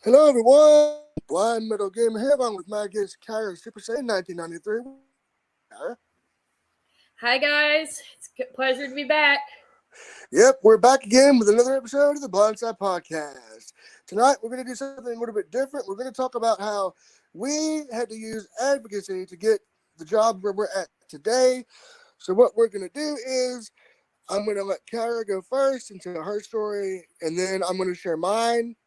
Hello, everyone. Blind Metal Gamer here, along with my guest kaira, supersayan 1993. Kaira. Hi guys, it's a pleasure to be back. Yep, we're back again with another episode of the Blindside Podcast. Tonight, we're going to do something a little bit different. We're going to talk about how we had to use advocacy to get the job where we're at today. So, what we're going to do is I'm going to let kaira go first and tell her story, and then I'm going to share mine.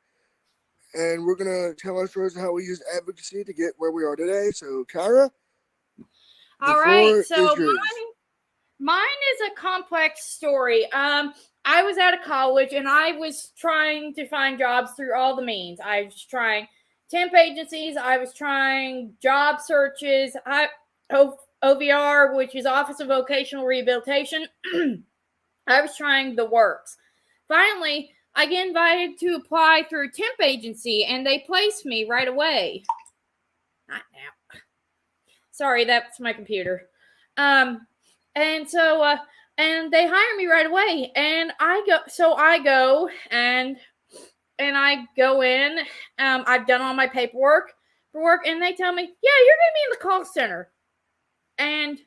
And we're going to tell our stories of how we use advocacy to get where we are today. So, kaira, the All right, floor so is yours. mine is a complex story. I was out of college and I was trying to find jobs through all the means. I was trying temp agencies. I was trying job searches. OVR, which is Office of Vocational Rehabilitation. I was trying the works. Finally, I get invited to apply through a temp agency, and they placed me right away. Not now. Sorry, that's my computer. Um, and so and they hire me right away, and I go and I go in. I've done all my paperwork for work, and they tell me, yeah, you're gonna be in the call center, and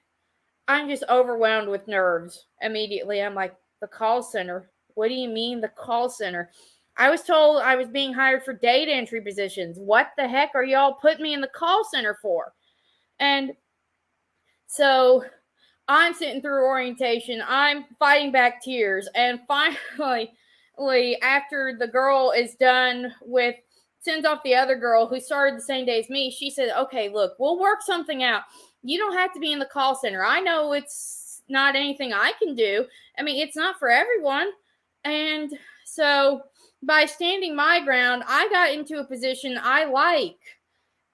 I'm just overwhelmed with nerves immediately. I'm like, the call center? What do you mean the call center? I was told I was being hired for data entry positions. What the heck are y'all putting me in the call center for? And so I'm sitting through orientation. I'm fighting back tears. And finally, after the girl is done with, sends off the other girl who started the same day as me, she said, okay, look, we'll work something out. You don't have to be in the call center. I know it's not anything I can do. I mean, it's not for everyone. And so by standing my ground, I got into a position I like.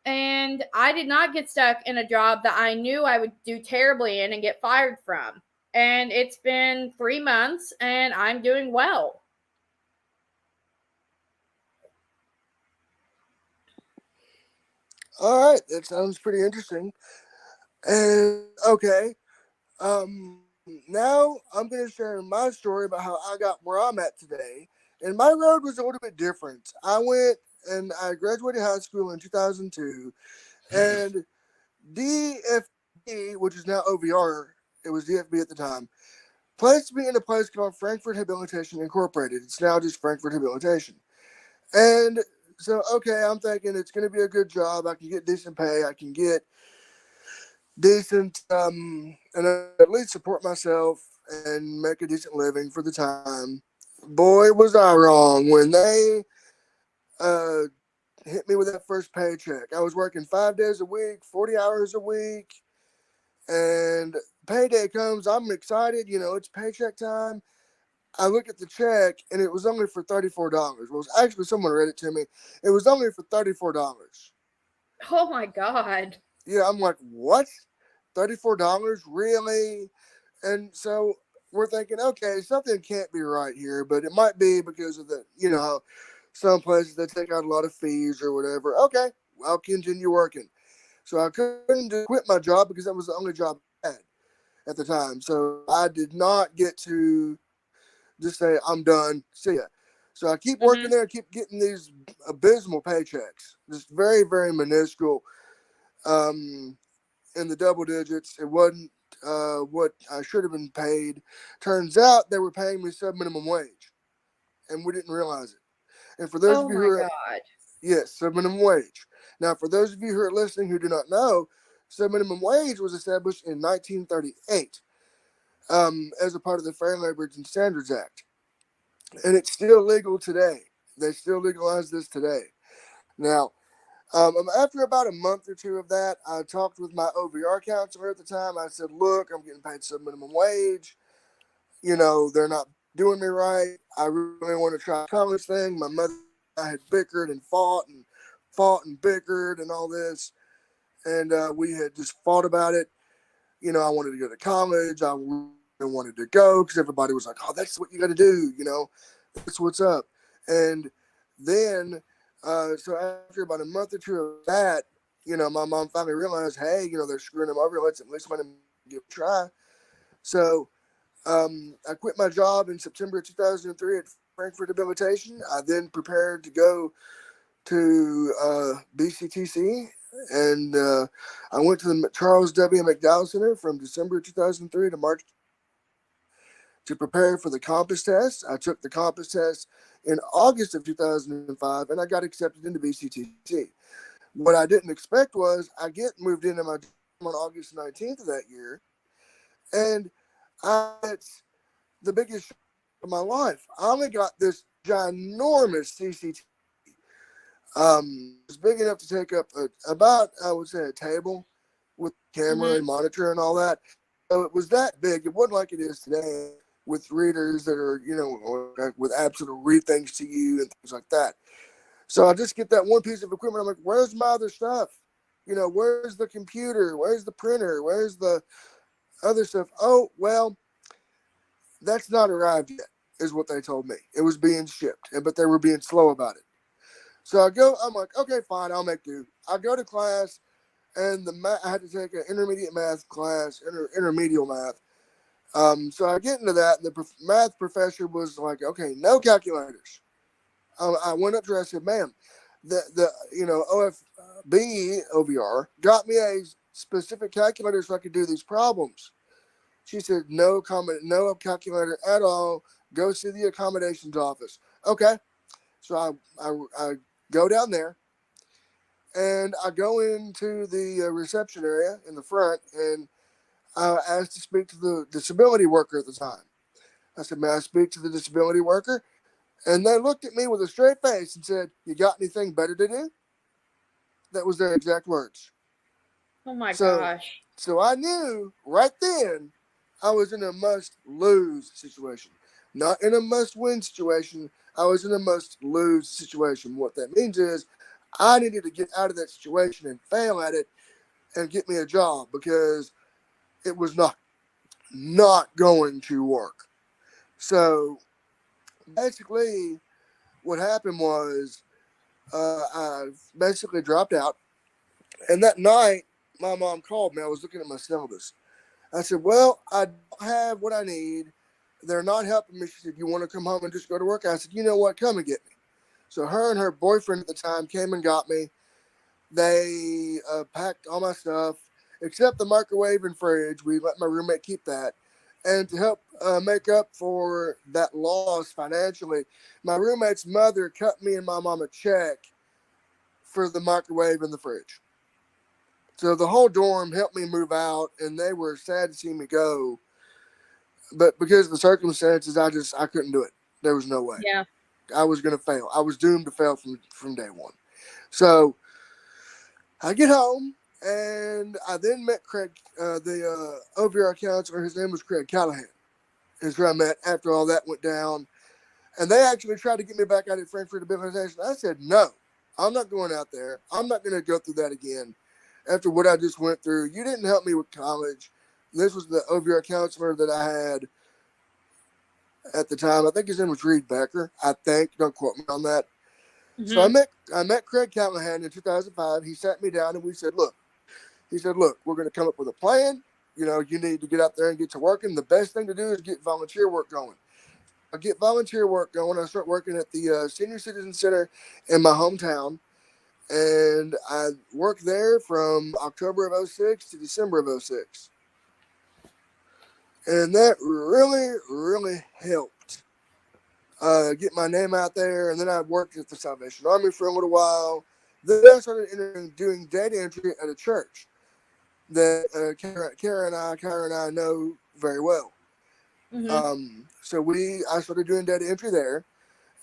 And I did not get stuck in a job that I knew I would do terribly in and get fired from. And it's been 3 months and I'm doing well. All right, that sounds pretty interesting. And okay, now I'm going to share my story about how I got where I'm at today. And my road was a little bit different. I went and I graduated high school in 2002, and DFB, which is now OVR, it was DFB at the time, placed me in a place called Frankfurt Habilitation Incorporated. It's now just Frankfurt Habilitation. And so, okay, I'm thinking it's going to be a good job. I can get decent pay. I can get decent, and at least support myself and make a decent living for the time. Boy, was I wrong when they uh, hit me with that first paycheck. I was working 5 days a week, 40 hours a week, and payday comes. I'm excited. It's paycheck time. I look at the check, and it was only for $34. Well, it was actually someone read it to me. It was only for $34. Oh my God. Yeah, I'm like, what? $34? Really? And so we're thinking, okay, something can't be right here, but it might be because of how some places they take out a lot of fees or whatever. Okay, I'll continue working. So I couldn't quit my job because that was the only job I had at the time. So I did not get to just say, I'm done, see ya. So I keep working Mm-hmm. there, keep getting these abysmal paychecks, just very, very minuscule. Um, in the double digits. It wasn't what I should have been paid. Turns out they were paying me sub minimum wage, and we didn't realize it. And for those of Oh you who my are, God. yes, sub minimum wage. Now, for those of you who are listening who do not know, sub minimum wage was established in 1938 as a part of the Fair Labor and Standards Act, and it's still legal today. They still legalize this today. Now, after about a month or two of that, I talked with my OVR counselor at the time. I said, look, I'm getting paid sub minimum wage. They're not doing me right. I really want to try a college thing. My mother and I had bickered and fought and bickered and all this. And we had just fought about it. I wanted to go to college. I really wanted to go because everybody was like, oh, that's what you got to do. That's what's up. And then, so after about a month or two of that, my mom finally realized, hey, they're screwing him over. Let's at least let him give it a try. So I quit my job in September 2003 at Frankfurt Habilitation. I then prepared to go to BCTC, and I went to the Charles W. McDowell Center from December 2003 to March to prepare for the compass test. I took the compass test in August of 2005, and I got accepted into BCTC. What I didn't expect was I get moved into my job on August 19th of that year, and it's the biggest shock of my life. I only got this ginormous CCTV. It's big enough to take up about, I would say, a table with camera Mm-hmm. and monitor and all that. So it was that big. It wasn't like it is today with readers that are, with apps that'll read things to you and things like that. So I just get that one piece of equipment. I'm like, where's my other stuff? Where's the computer? Where's the printer? Where's the other stuff? Oh, well, that's not arrived yet, is what they told me. It was being shipped, but they were being slow about it. So I'm like, okay, fine, I'll make do. I go to class, and I had to take an intermediate math class, intermediate math. So I get into that, and the math professor was like, okay, no calculators. I went up to her, I said, ma'am, the OFB OVR got me a specific calculator so I could do these problems. She said, no calculator at all. Go see the accommodations office. Okay. So I go down there, and I go into the reception area in the front, and I asked to speak to the disability worker at the time. I said, may I speak to the disability worker? And they looked at me with a straight face and said, you got anything better to do? That was their exact words. Oh my So, gosh. so I knew right then I was in a must lose situation, not in a must win situation. I was in a must lose situation. What that means is I needed to get out of that situation and fail at it and get me a job because it was not going to work. So basically, what happened was I basically dropped out. And that night, my mom called me. I was looking at my syllabus. I said, well, I don't have what I need. They're not helping me. She said, you want to come home and just go to work? I said, you know what? Come and get me. So her and her boyfriend at the time came and got me. They packed all my stuff, except the microwave and fridge. We let my roommate keep that. And to help make up for that loss financially, my roommate's mother cut me and my mom a check for the microwave and the fridge. So the whole dorm helped me move out, and they were sad to see me go. But because of the circumstances, I couldn't do it. There was no way. Yeah. I was gonna fail. I was doomed to fail from day one. So I get home, and I then met Craig, the OVR counselor. His name was Craig Callahan. Is who I met after all that went down. And they actually tried to get me back out at Frankfurt Rehabilitation. I said, no, I'm not going out there. I'm not going to go through that again after what I just went through. You didn't help me with college. This was the OVR counselor that I had at the time. I think his name was Reed Becker. I think. Don't quote me on that. So Mm-hmm. I met Craig Callahan in 2005. He sat me down and we said, look, we're going to come up with a plan. You need to get out there and get to working. The best thing to do is get volunteer work going. I get volunteer work going. I start working at the Senior Citizen Center in my hometown. And I worked there from October of '06 to December of '06. And that really, really helped get my name out there. And then I worked at the Salvation Army for a little while. Then I started doing data entry at a church that Kaira and I know very well. Mm-hmm. I started doing data entry there.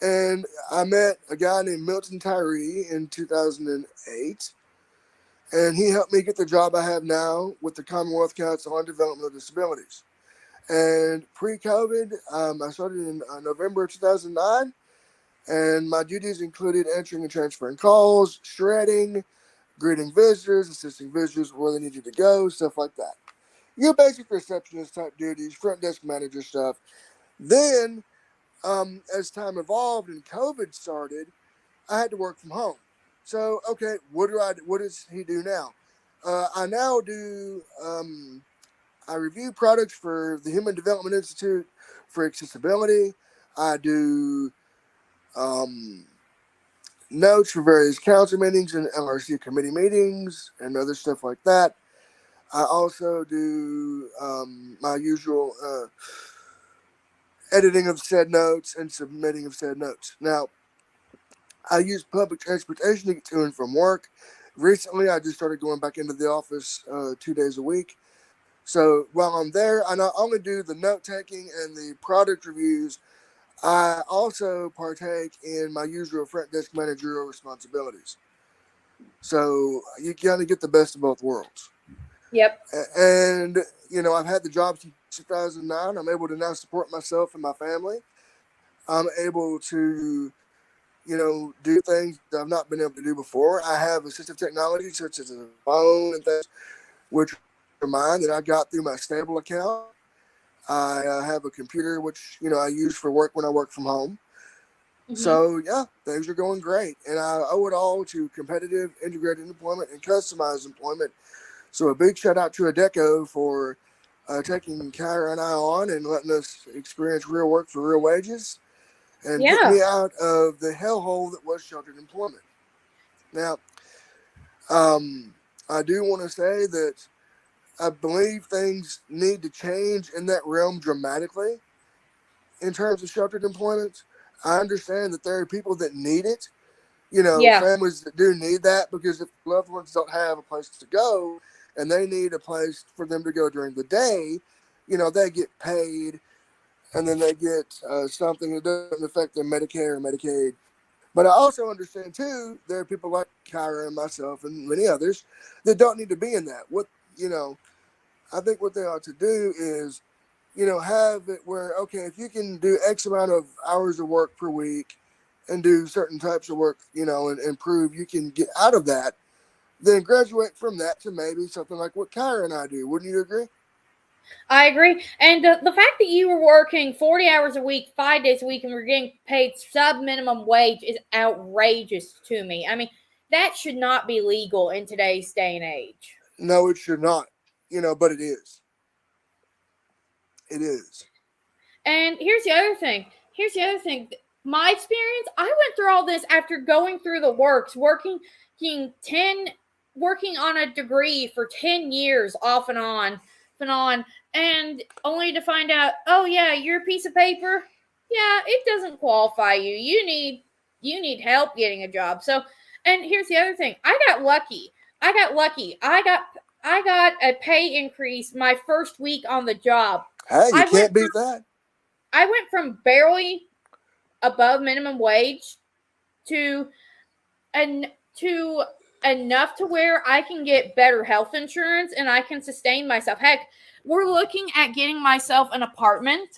And I met a guy named Milton Tyree in 2008. And he helped me get the job I have now with the Commonwealth Council on Developmental Disabilities. And pre-COVID, I started in November of 2009, and my duties included answering and transferring calls, shredding, greeting visitors, assisting visitors where they needed to go, stuff like that. Your basic receptionist type duties, front desk manager stuff. Then, as time evolved and COVID started, I had to work from home. So, okay, what does he do now? I now do I review products for the Human Development Institute for accessibility. I do um, notes for various council meetings and LRC committee meetings and other stuff like that. I also do my usual editing of said notes and submitting of said notes. Now, I use public transportation to get to and from work. Recently, I just started going back into the office 2 days a week. So while I'm there, I not only do the note taking and the product reviews, I also partake in my usual front desk managerial responsibilities. So you kind of get the best of both worlds. Yep. And, I've had the job since 2009. I'm able to now support myself and my family. I'm able to, do things that I've not been able to do before. I have assistive technology such as a phone and things, which are mine that I got through my stable account. I have a computer, which, I use for work when I work from home. Mm-hmm. So, yeah, things are going great. And I owe it all to competitive, integrated employment and customized employment. So, a big shout out to Adeco for taking Kyra and I on and letting us experience real work for real wages and get Yeah. me out of the hellhole that was sheltered employment. Now, um, I do want to say that I believe things need to change in that realm dramatically in terms of sheltered employment. I understand that there are people that need it, Yeah. families that do need that because if loved ones don't have a place to go and they need a place for them to go during the day, they get paid and then they get something that doesn't affect their Medicare or Medicaid. But I also understand too, there are people like Kyra and myself and many others that don't need to be in that. You know, I think what they ought to do is, have it where, okay, if you can do X amount of hours of work per week and do certain types of work, and prove you can get out of that, then graduate from that to maybe something like what Kyra and I do. Wouldn't you agree? I agree. And the fact that you were working 40 hours a week, 5 days a week, and were getting paid sub minimum wage is outrageous to me. I mean, that should not be legal in today's day and age. No, it should not. But it is. It is. And here's the other thing. Here's the other thing. My experience, I went through all this after going through the works, ten working on a degree for 10 years and on, and only to find out, oh yeah, your piece of paper, yeah, it doesn't qualify you. You need help getting a job. So, and here's the other thing. I got lucky. I got lucky. I got a pay increase my first week on the job. Hey, you I went can't beat that. I went from barely above minimum wage to and to enough to where I can get better health insurance and I can sustain myself. Heck, we're looking at getting myself an apartment,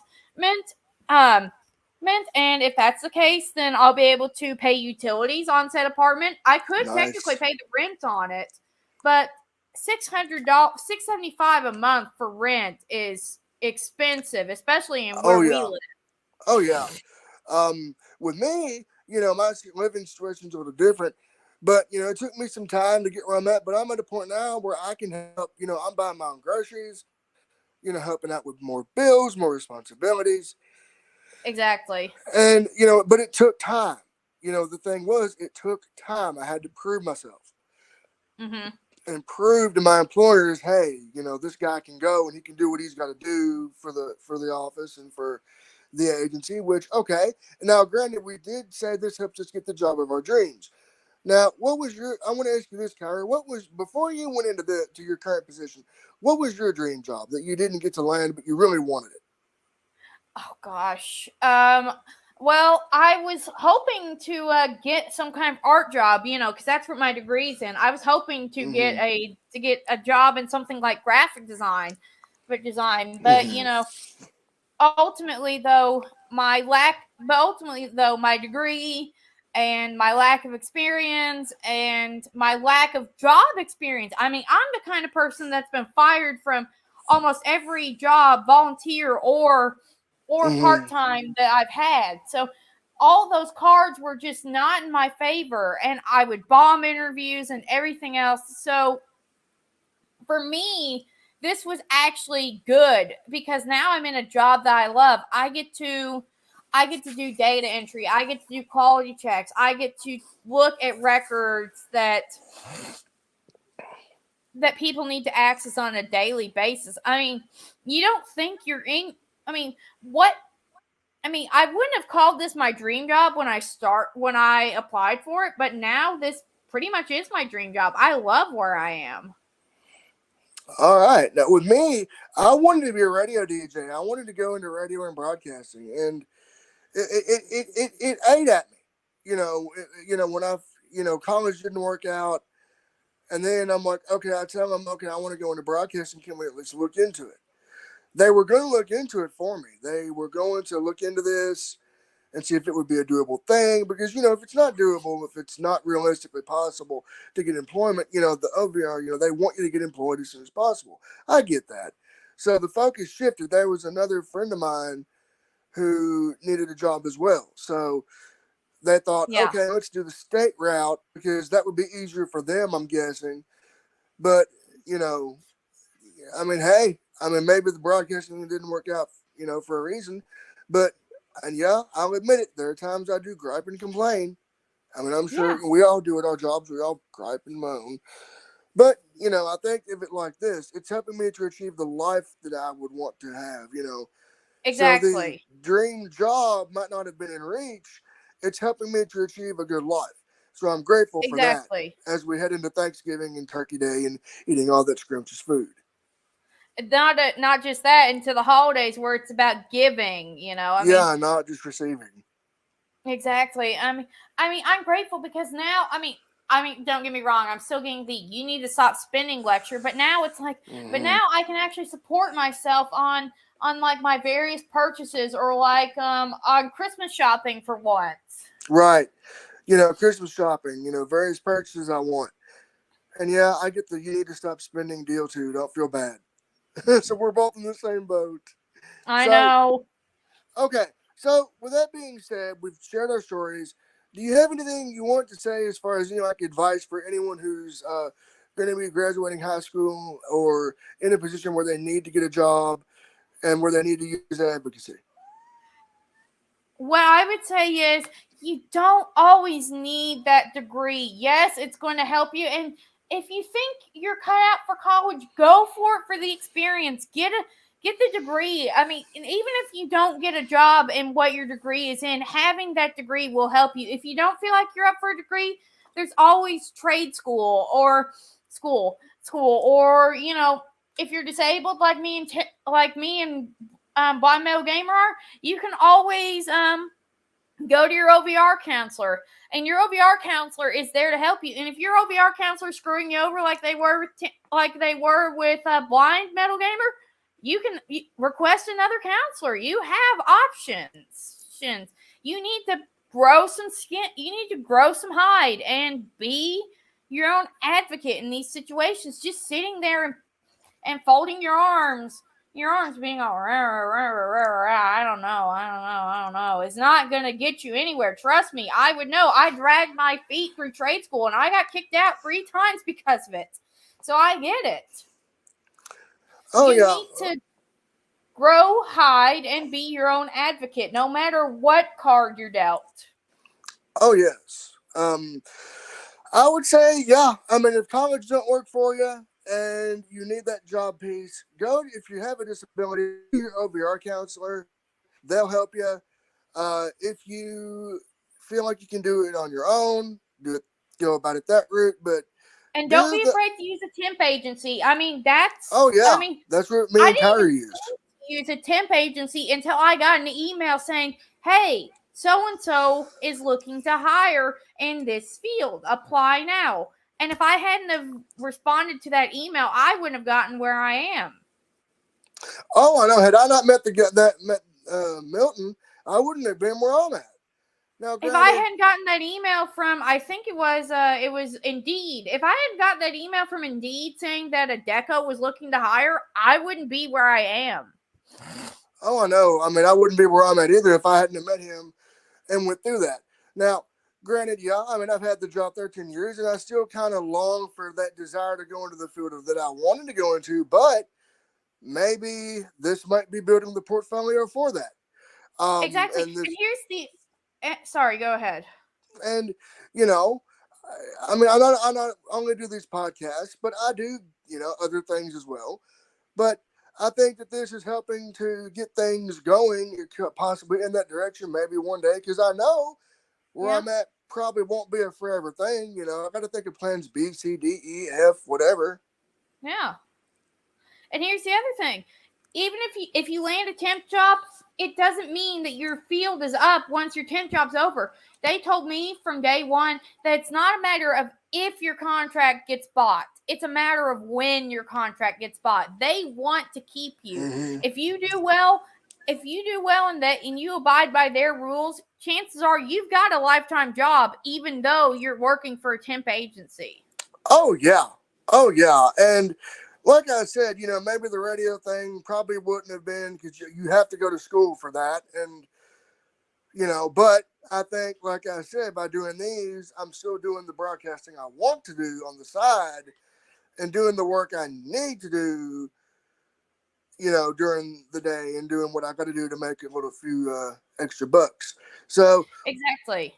um, and if that's the case, then I'll be able to pay utilities on said apartment. I could technically Nice. pay the rent on it, but $600, $675 a month for rent is expensive, especially in Oh where we yeah. live. Oh yeah. With me, my living situation's a little different, but it took me some time to get where I'm at. But I'm at a point now where I can help. I'm buying my own groceries. Helping out with more bills, more responsibilities, Exactly. and but it took time. The thing was, it took time. I had to prove myself Mm-hmm. and prove to my employers, hey, this guy can go and he can do what he's got to do for the office and for the agency. Which okay, now granted, we did say this helps us get the job of our dreams. Now, what was your? I want to ask you this, Kyra. What was before you went into to your current position? What was your dream job that you didn't get to land, but you really wanted it? Oh gosh. Well, I was hoping to get some kind of art job, because that's what my degree's in. I was hoping to get Mm-hmm. a job in something like graphic design, but Mm-hmm. ultimately though my degree and my lack of experience and my lack of job experience. I mean, I'm the kind of person that's been fired from almost every job, volunteer or Mm-hmm. part-time that I've had. So all those cards were just not in my favor and I would bomb interviews and everything else. So for me, this was actually good because now I'm in a job that I love. I get to do data entry. I get to do quality checks. I get to look at records that people need to access on a daily basis. I mean, you don't think you're in. I mean, what? I mean, I wouldn't have called this my dream job when I applied for it, but now this pretty much is my dream job. I love where I am. All right. Now, with me, I wanted to be a radio DJ. I wanted to go into radio and broadcasting, and it ate at me. When college didn't work out, and then I'm like, okay, I tell them, okay, I want to go into broadcasting. Can we at least look into it? They were going to look into it for me. They were going to look into this and see if it would be a doable thing. Because, if it's not doable, if it's not realistically possible to get employment, the OVR, they want you to get employed as soon as possible. I get that. So the focus shifted. There was another friend of mine who needed a job as well. So they thought, Yeah. okay, let's do the state route because that would be easier for them, I'm guessing. But, hey, maybe the broadcasting didn't work out, for a reason. But, and yeah, I'll admit it. There are times I do gripe and complain. I'm sure we all do at our jobs. We all gripe and moan. But, I think of it like this. It's helping me to achieve the life that I would want to have, Exactly. So the dream job might not have been in reach. It's helping me to achieve a good life. So I'm grateful for that as we head into Thanksgiving and Turkey Day and eating all that scrumptious food. Not just that, into the holidays where it's about giving, not just receiving. Exactly. I'm grateful because now, don't get me wrong, I'm still getting the you need to stop spending lecture, but now it's like, but now I can actually support myself on like my various purchases or like on Christmas shopping for once. Right. Christmas shopping, various purchases I want. And yeah, I get the you need to stop spending deal too. Don't feel bad. So we're both in the same boat. I know. Okay. So with that being said, we've shared our stories. Do you have anything you want to say as far as, like advice for anyone who's going to be graduating high school or in a position where they need to get a job and where they need to use advocacy? What I would say is you don't always need that degree. Yes, it's going to help you. And if you think you're cut out for college, go for it for the experience. Get the degree. And even if you don't get a job in what your degree is in, having that degree will help you. If you don't feel like you're up for a degree, there's always trade school or school or if you're disabled like me and Blind Metal Gamer are, you can always go to your OVR counselor, and your OVR counselor is there to help you. And if your OVR counselor is screwing you over like they were with Blind Metal Gamer, you can request another counselor. You have options. You need to grow some skin. You need to grow some hide and be your own advocate in these situations. Just sitting there and folding your arms being all I don't know. It's not going to get you anywhere. Trust me, I would know. I dragged my feet through trade school and I got kicked out 3 times because of it. So I get it. Oh, you need to grow, hide, and be your own advocate, no matter what card you're dealt. Oh, yes. I would say, yeah. If college don't work for you, and you need that job piece, if you have a disability, your OVR counselor. They'll help you. If you feel like you can do it on your own, go about it that route. And don't be afraid to use a temp agency. That's... Oh, yeah. That's what me and Kyra used. Use a temp agency until I got an email saying, hey, so-and-so is looking to hire in this field. Apply now. And if I hadn't have responded to that email, I wouldn't have gotten where I am. Oh, I know. Had I not met Milton, I wouldn't have been where I'm at. Now, if I hadn't gotten that email from, I think it was Indeed. If I hadn't gotten that email from Indeed saying that Adecco was looking to hire, I wouldn't be where I am. Oh, I know. I wouldn't be where I'm at either if I hadn't met him and went through that. Now, granted, yeah, I've had the job 13 years, and I still kind of long for that desire to go into the field that I wanted to go into, but maybe this might be building the portfolio for that. Exactly. And this, And here's the sorry, go ahead. and you know, I mean, I'm not only do these podcasts, but I do, other things as well. But I think that this is helping to get things going, possibly in that direction, maybe one day, because I know where Yeah. I'm at probably won't be a forever thing. I got to think of plans B, C, D, E, F, whatever. Yeah. And here's the other thing. Even if you land a temp job, it doesn't mean that your field is up once your temp job's over. They told me from day one that it's not a matter of if your contract gets bought. It's a matter of when your contract gets bought. They want to keep you. Mm-hmm. If you do well, and you abide by their rules, chances are you've got a lifetime job even though you're working for a temp agency. Oh yeah, oh yeah, and like I said, maybe the radio thing probably wouldn't have been because you have to go to school for that, and but I think, like I said, by doing these, I'm still doing the broadcasting I want to do on the side and doing the work I need to do, during the day and doing what I got to do to make a little few extra bucks. So, Exactly.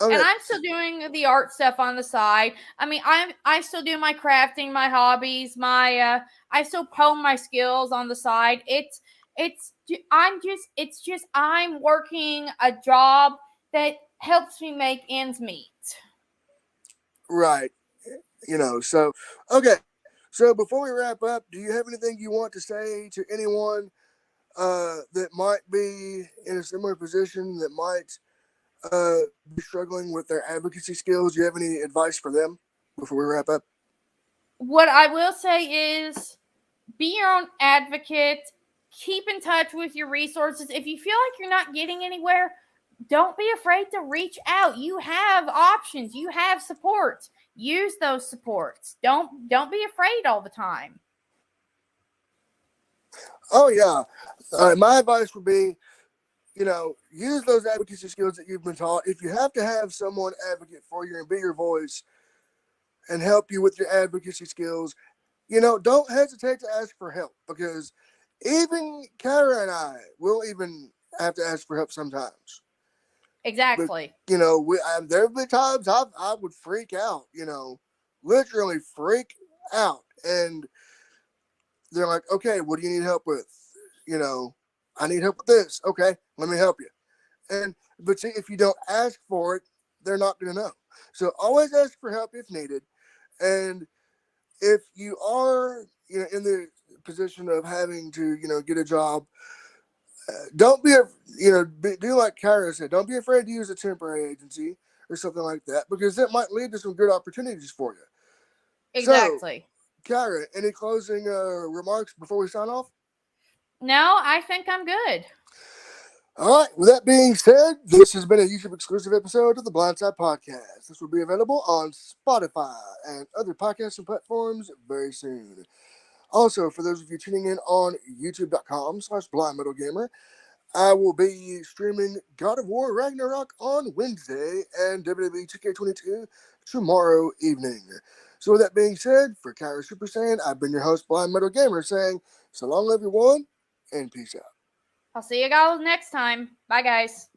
And okay, I'm still doing the art stuff on the side. I mean, I still do my crafting, my hobbies, I still hone my skills on the side. I'm working a job that helps me make ends meet. right, so, okay. So before we wrap up, do you have anything you want to say to anyone that might be in a similar position that might be struggling with their advocacy skills? Do you have any advice for them before we wrap up? What I will say is be your own advocate. Keep in touch with your resources. If you feel like you're not getting anywhere, don't be afraid to reach out. You have options. You have supports. Use those supports. Don't be afraid all the time. Oh yeah, my advice would be, use those advocacy skills that you've been taught. If you have to have someone advocate for you and be your voice and help you with your advocacy skills, don't hesitate to ask for help, because even Kaira and I will even have to ask for help sometimes. But Exactly. there have been times I would freak out, literally freak out, and they're like, "Okay, what do you need help with?" You know, I need help with this. Okay, let me help you. And but see, if you don't ask for it, they're not going to know. So always ask for help if needed. And if you are, in the position of having to, get a job, don't be, do like Kyra said. Don't be afraid to use a temporary agency or something like that, because that might lead to some good opportunities for you. So, Exactly. Kyra, any closing remarks before we sign off? No, I think I'm good. All right. With that being said, this has been a YouTube exclusive episode of the Blindside Podcast. This will be available on Spotify and other podcasting platforms very soon. Also, for those of you tuning in on youtube.com/blindmetalgamer, I will be streaming God of War Ragnarok on Wednesday and WWE 2K22 tomorrow evening. So with that being said, for Kaira Super Saiyan, I've been your host, Blind Metal Gamer, saying so long everyone, and peace out. I'll see you guys next time. Bye, guys.